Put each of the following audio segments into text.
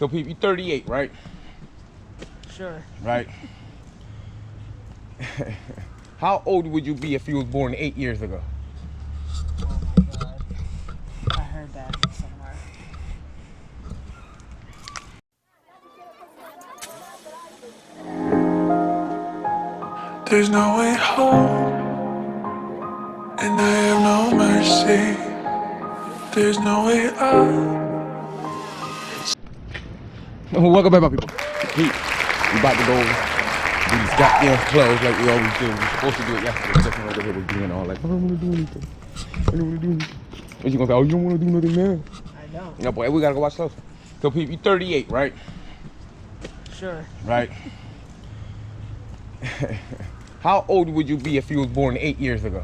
So people, you're 38, right? Sure. Right. How old would you be if you was born 8 years ago? Oh my God. I heard that somewhere. There's no way home, and I have no mercy. There's no way out. Welcome back, my people. Pete, we about to go do these goddamn clothes like we always do. We were supposed to do it yesterday. Justin right over here was doing all like, I don't want to do anything. I don't want to do anything. And she gonna say, oh, you don't want to do nothing now? I know. No, boy, we gotta go watch clothes. So people, you're 38, right? Sure. Right. How old would you be if you was born 8 years ago?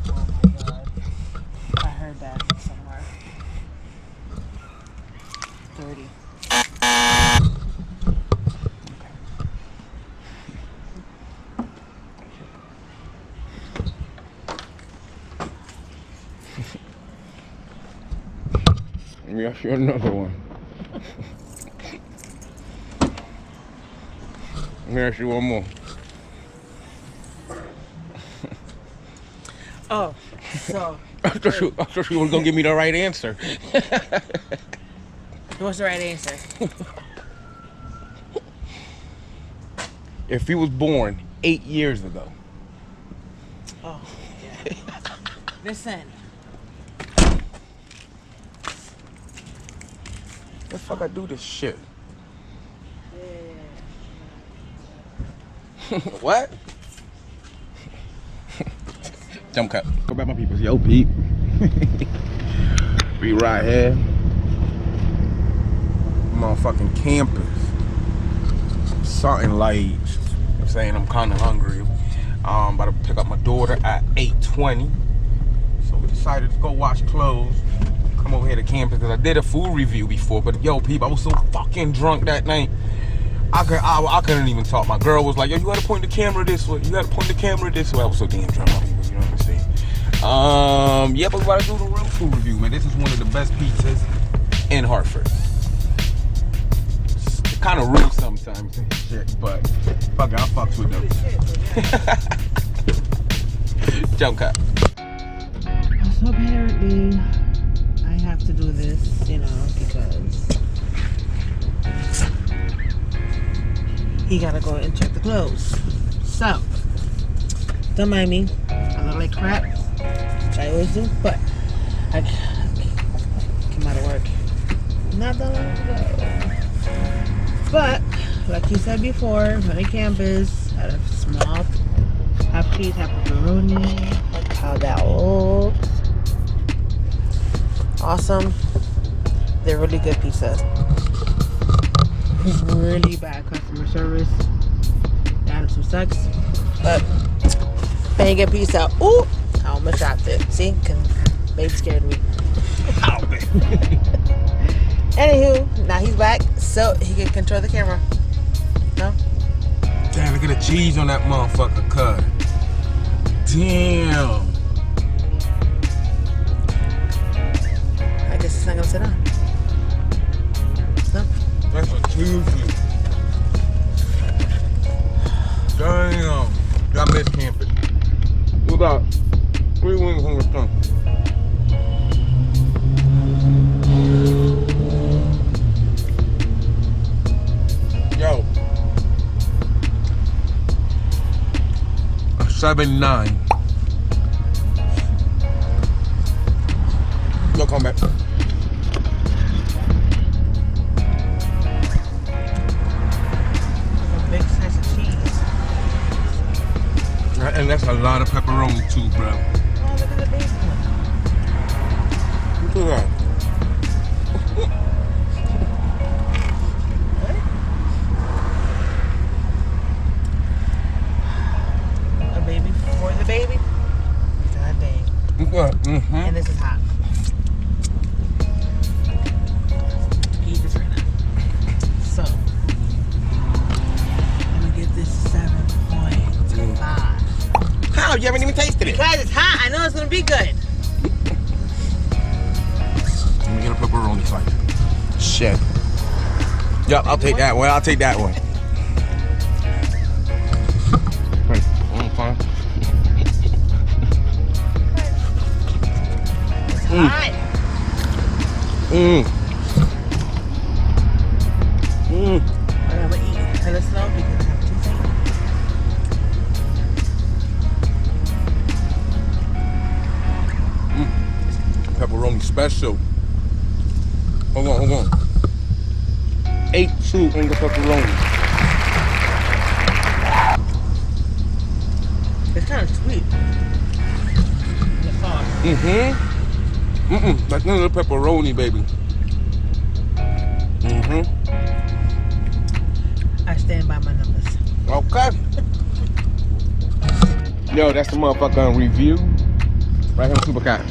Oh my God. I heard that somewhere. 30. Let me ask you another one. Let me ask you one more. Oh, so. I thought you was gonna give me the right answer. What's the right answer? If he was born 8 years ago. Oh, yeah. Listen. The fuck I do this shit? Yeah. What? Jump cut. Go back, my people. Yo, Pete. We right here. Motherfucking campus. Something like, I'm saying I'm kind of hungry. About to pick up my daughter at 8:20. So we decided to go watch clothes. Come over here to campus because I did a food review before. But yo, people, I was so fucking drunk that night. I couldn't even talk. My girl was like, yo, you gotta point the camera this way. You gotta point the camera this way. I was so damn drunk, my people, you know what I'm saying? Yeah, but we gotta do the real food review, man. This is one of the best pizzas in Hartford. It's kind of rude sometimes and shit, but fuck it, I fucks with them. Jump cut. So apparently, I have to do this, you know, because he gotta go and check the clothes. So, don't mind me. I look like crap, which I always do, but I came out of work not that long ago. But, like you said before, on the campus, had a small half cheese, half pepperoni. Look how that looks. Awesome. They're really good pizzas. Really bad customer service. Adam sucks. But bang a pizza. Ooh! I almost dropped it. See? Babe scared me. Anywho, now he's back so he can control the camera. No? Damn, look at the cheese on that motherfucker cut. Damn. I guess it's not gonna sit down. No? That's a Tuesday. Damn. I miss campus. We got 3 wings on the tongue. Yo. 7-9. Yo, come back. And that's a lot of pepperoni too, bro. Oh, look at the baby one. Look at that. What? A baby for the baby? God dang. Look at that. Mm-hmm. And this is hot. Eat this right now. So, I'm gonna give this 7.5. How? You haven't even tasted it. Because it's hot. I know it's gonna be good. Let me get a pepperoni slice. Shit. Yep, I'll take that one. I'll take that one. Okay. It's hot. But I'm gonna eat hella slow because I have to think. Pepperoni special. Hold on. 8-2 in the pepperoni. It's kind of sweet. The sauce. That's none of the pepperoni, baby. I stand by my numbers. Okay. Yo, that's the motherfucking review. Right here on Supercat.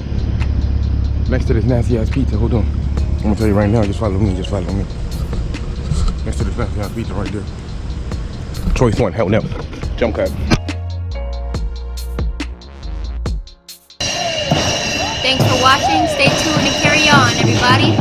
Next to this nasty ass pizza. Hold on. I'm gonna tell you right now, just follow me. Next to this nasty ass pizza right there. Choice one, hell no. Jump cut. Thanks for watching. Stay tuned and carry on, everybody.